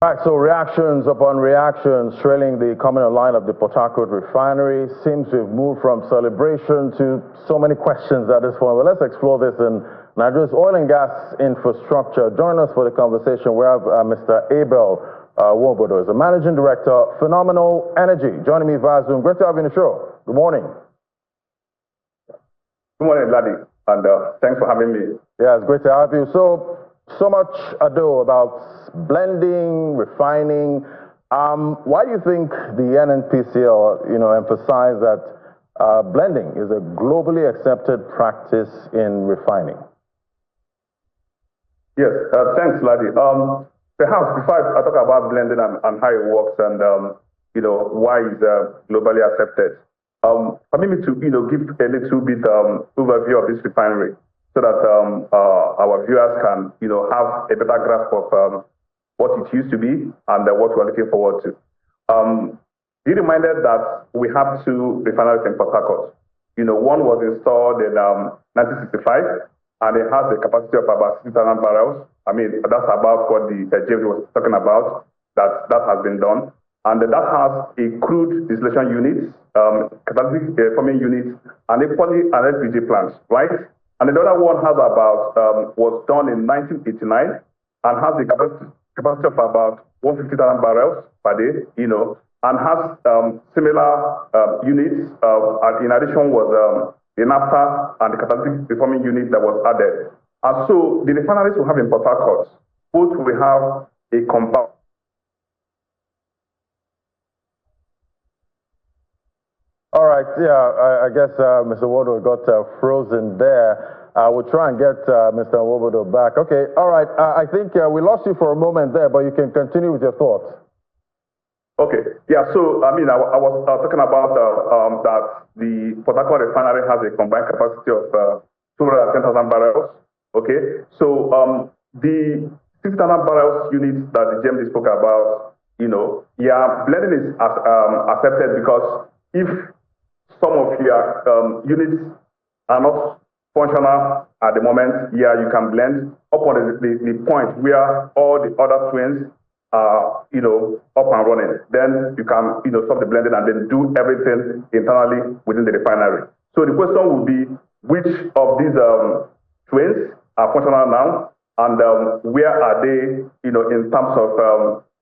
All right, so reactions upon reactions trailing the coming online of the Port Harcourt Refinery. Seems to have moved from celebration to so many questions at this point. Well, let's explore this in Nigeria's oil and gas infrastructure. Join us for the conversation. We have Mr. Abel Wobodo, the Managing Director, Phenomenal Energy, joining me via Zoom. Great to have you on the show. Good morning. Good morning, Laddie, and thanks for having me. Yeah, it's great to have you. So much ado about blending, refining. Why do you think the NNPCL, emphasize that blending is a globally accepted practice in refining? Yes, thanks, Laddie. Perhaps before I talk about blending and how it works and why it's globally accepted, permit me to give a little bit overview of this refinery, so that our viewers can, have a better grasp of what it used to be and what we're looking forward to. Be reminded that we have two refineries in Port Harcourt. One was installed in 1965, and it has a capacity of about 60,000 barrels. I mean, that's about what the James was talking about. That has been done, and that has a crude distillation unit, catalytic forming unit, and equally an LPG plant, right? And the other one has about, was done in 1989 and has a capacity of about 150,000 barrels per day, and has similar units. In addition was the naphtha and the catalytic reforming unit that was added. And so the refineries we have in Port Harcourt, both we have a compound. All right, yeah, I guess Mr. Wobodo got frozen there. We'll try and get Mr. Wobodo back. Okay, all right, I think we lost you for a moment there, but you can continue with your thoughts. Okay, yeah, so I mean, I was talking about that the Port Harcourt refinery has a combined capacity of 210,000 barrels. Okay, so the 60,000 barrels units that the GMD spoke about, blending is accepted because if some of your units are not functional at the moment, you can blend up on the point where all the other twins are, up and running. Then you can, stop the blending and then do everything internally within the refinery. So the question would be, which of these twins are functional now, and where are they, in terms of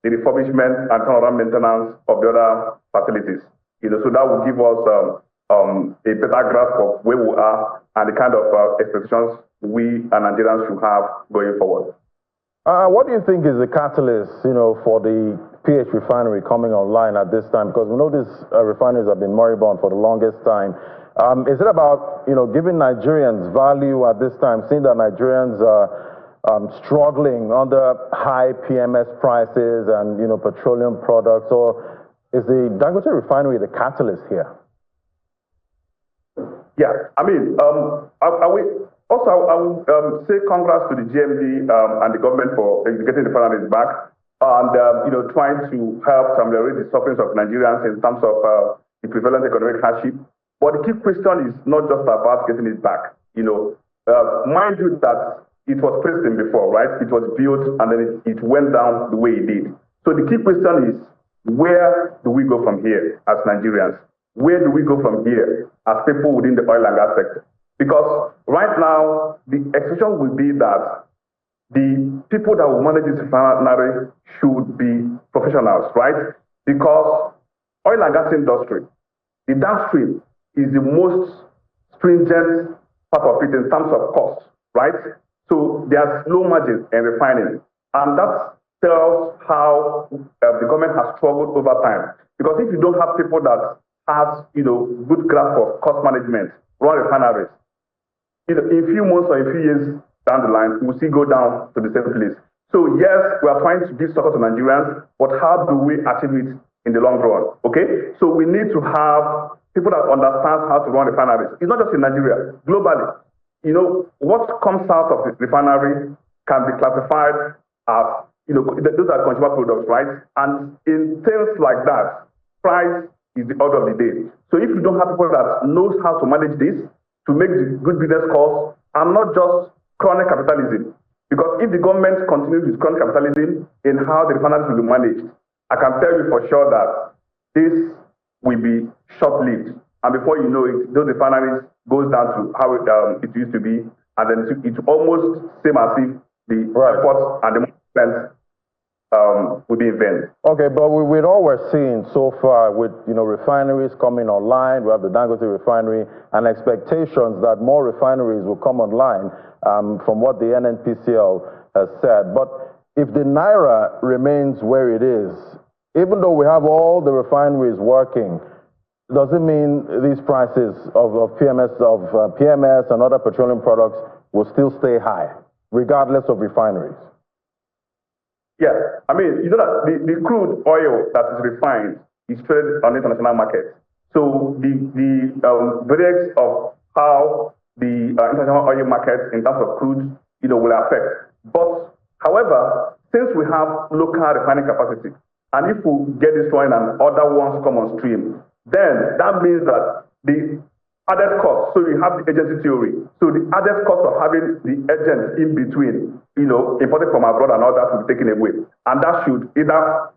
the refurbishment and turnaround maintenance of the other facilities? So that will give us a better grasp of where we are and the kind of expectations we and Nigerians should have going forward. What do you think is the catalyst, for the PH refinery coming online at this time? Because we know these refineries have been moribund for the longest time. Is it about, giving Nigerians value at this time, seeing that Nigerians are struggling under high PMS prices and, petroleum products? Or is the Dangote refinery the catalyst here? Yeah, I mean, I will say congrats to the GMD and the government for getting the refineries back and, trying to help ameliorate the sufferings of Nigerians in terms of the prevalent economic hardship. But the key question is not just about getting it back. Mind you that it was pristine before, right? It was built and then it went down the way it did. So the key question is, where do we go from here as Nigerians? Where do we go from here as people within the oil and gas sector? Because right now, the expectation will be that the people that will manage this refinery should be professionals, right? Because oil and gas industry, the downstream is the most stringent part of it in terms of cost, right? So there's low margins in refining. And that tells how the government has struggled over time. Because if you don't have people that has, good grasp of cost management, run refineries, in a few months or a few years down the line, we'll still go down to the same place. So yes, we are trying to give support to Nigerians, but how do we achieve it in the long run? Okay, so we need to have people that understand how to run refineries. It's not just in Nigeria, globally. What comes out of the refinery can be classified as, those are consumer products, right? And in things like that, price is the order of the day. So if you don't have people that knows how to manage this, to make the good business calls, and not just chronic capitalism, Because if the government continues with current capitalism in how the refineries will be managed, I can tell you for sure that this will be short-lived. And before you know it, those refineries goes down to how it used to be, and then it almost same as if the efforts and the money spent will be in vain. Okay, but with all we're seeing so far, with refineries coming online, we have the Dangote refinery, and expectations that more refineries will come online, from what the NNPCL has said. But if the naira remains where it is, even though we have all the refineries working, does it mean these prices of PMS and other petroleum products will still stay high, regardless of refineries? Yeah, I mean, you know that the crude oil that is refined is traded on the international market. So the variance of how the international oil market in terms of crude, will affect. But however, since we have local refining capacity, and if we get this one and other ones come on stream, then that means that the added cost, so you have the agency theory, so the added cost of having the agents in between, imported from abroad and all that will be taken away. And that should either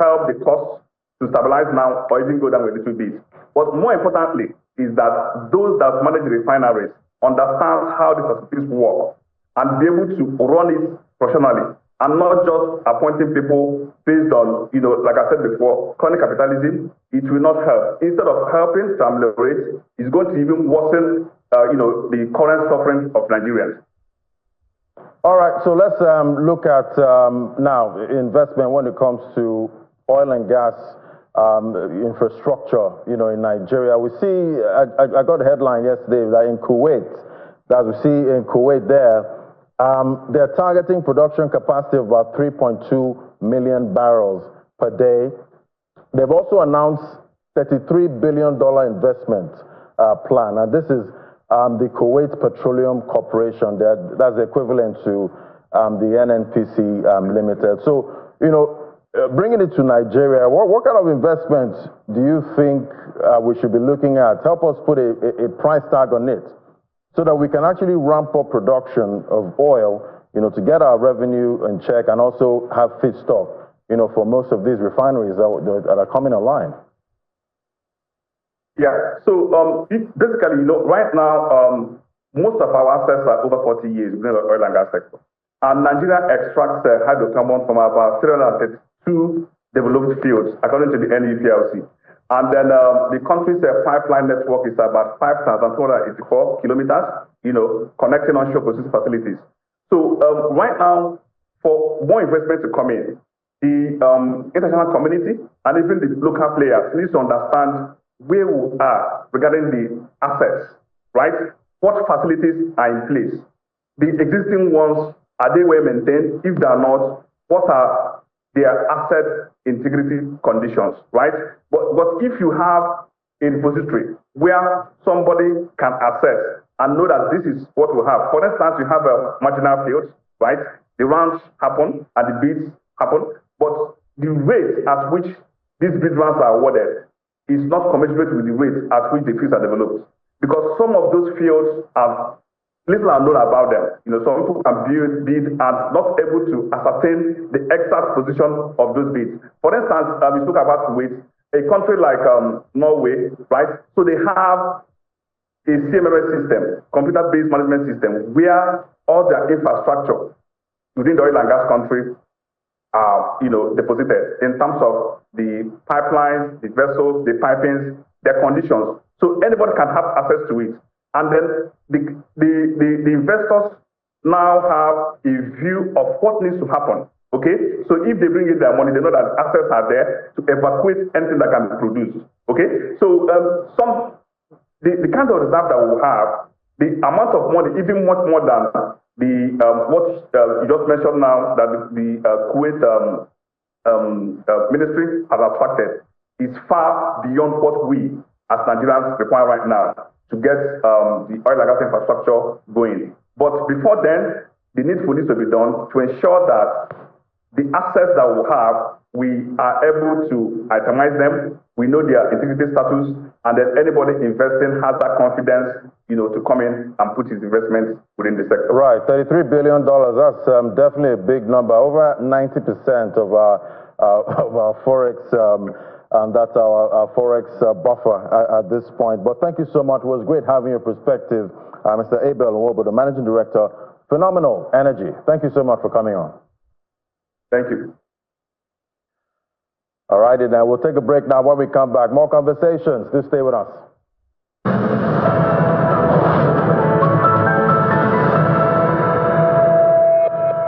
help the cost to stabilize now or even go down a little bit. But more importantly is that those that manage the refineries understand how the facilities work and be able to run it professionally and not just appointing people based on, like I said before, chronic capitalism. It will not help. Instead of helping to ameliorate, it's going to even worsen, the current suffering of Nigerians. All right, so let's look at now investment when it comes to oil and gas infrastructure, in Nigeria. We see, I got a headline yesterday that in Kuwait, that we see in Kuwait there, they're targeting production capacity of about 3.2 million barrels per day. They've also announced $33 billion investment plan, and this is the Kuwait Petroleum Corporation. That's equivalent to the NNPC Limited. So, bringing it to Nigeria, what kind of investments do you think we should be looking at? Help us put a price tag on it, so that we can actually ramp up production of oil, to get our revenue in check and also have feedstock, for most of these refineries that are coming online. Yeah, so basically, right now, most of our assets are over 40 years within the oil and gas sector. And Nigeria extracts hydrocarbons from about 332 developed fields, according to the NEPLC. And then the country's pipeline network is about 5,284 kilometers, connecting onshore processing facilities. So right now, for more investment to come in, the international community and even the local players need to understand where we are regarding the assets, right? What facilities are in place? The existing ones, are they well maintained? If they are not, what are their asset integrity conditions, right? But if you have a repository where somebody can access and know that this is what we have. For instance, you have a marginal field, right? The rounds happen and the bids happen, but the rate at which these bid rounds are awarded is not commensurate with the rate at which the fields are developed. Because some of those fields are little are known about them. Some people can bid and not able to ascertain the exact position of those bids. For instance, we spoke about Kuwait, a country like Norway, right? So they have a CMMS system, computer-based management system, where all their infrastructure within the oil and gas country are, deposited in terms of the pipelines, the vessels, the pipings, their conditions. So anybody can have access to it. And then the investors now have a view of what needs to happen. Okay, so if they bring in their money, they know that assets are there to evacuate anything that can be produced. Okay, so the kind of reserve that we will have, the amount of money, even much more than the what you just mentioned now, that the Kuwait ministry has attracted, is far beyond what we as Nigerians require right now to get the oil and gas infrastructure going. But before then, the needful needs to be done to ensure that the assets that we have, we are able to itemize them, we know their integrity status, and then anybody investing has that confidence, to come in and put his investments within the sector. Right, $33 billion, that's definitely a big number. Over 90% of our Forex, and that's our Forex buffer at this point. But thank you so much. It was great having your perspective, Mr. Abel Nwobo, the Managing Director, Phenomenal Energy. Thank you so much for coming on. Thank you. All righty, now we'll take a break now. When we come back, more conversations. Do stay with us.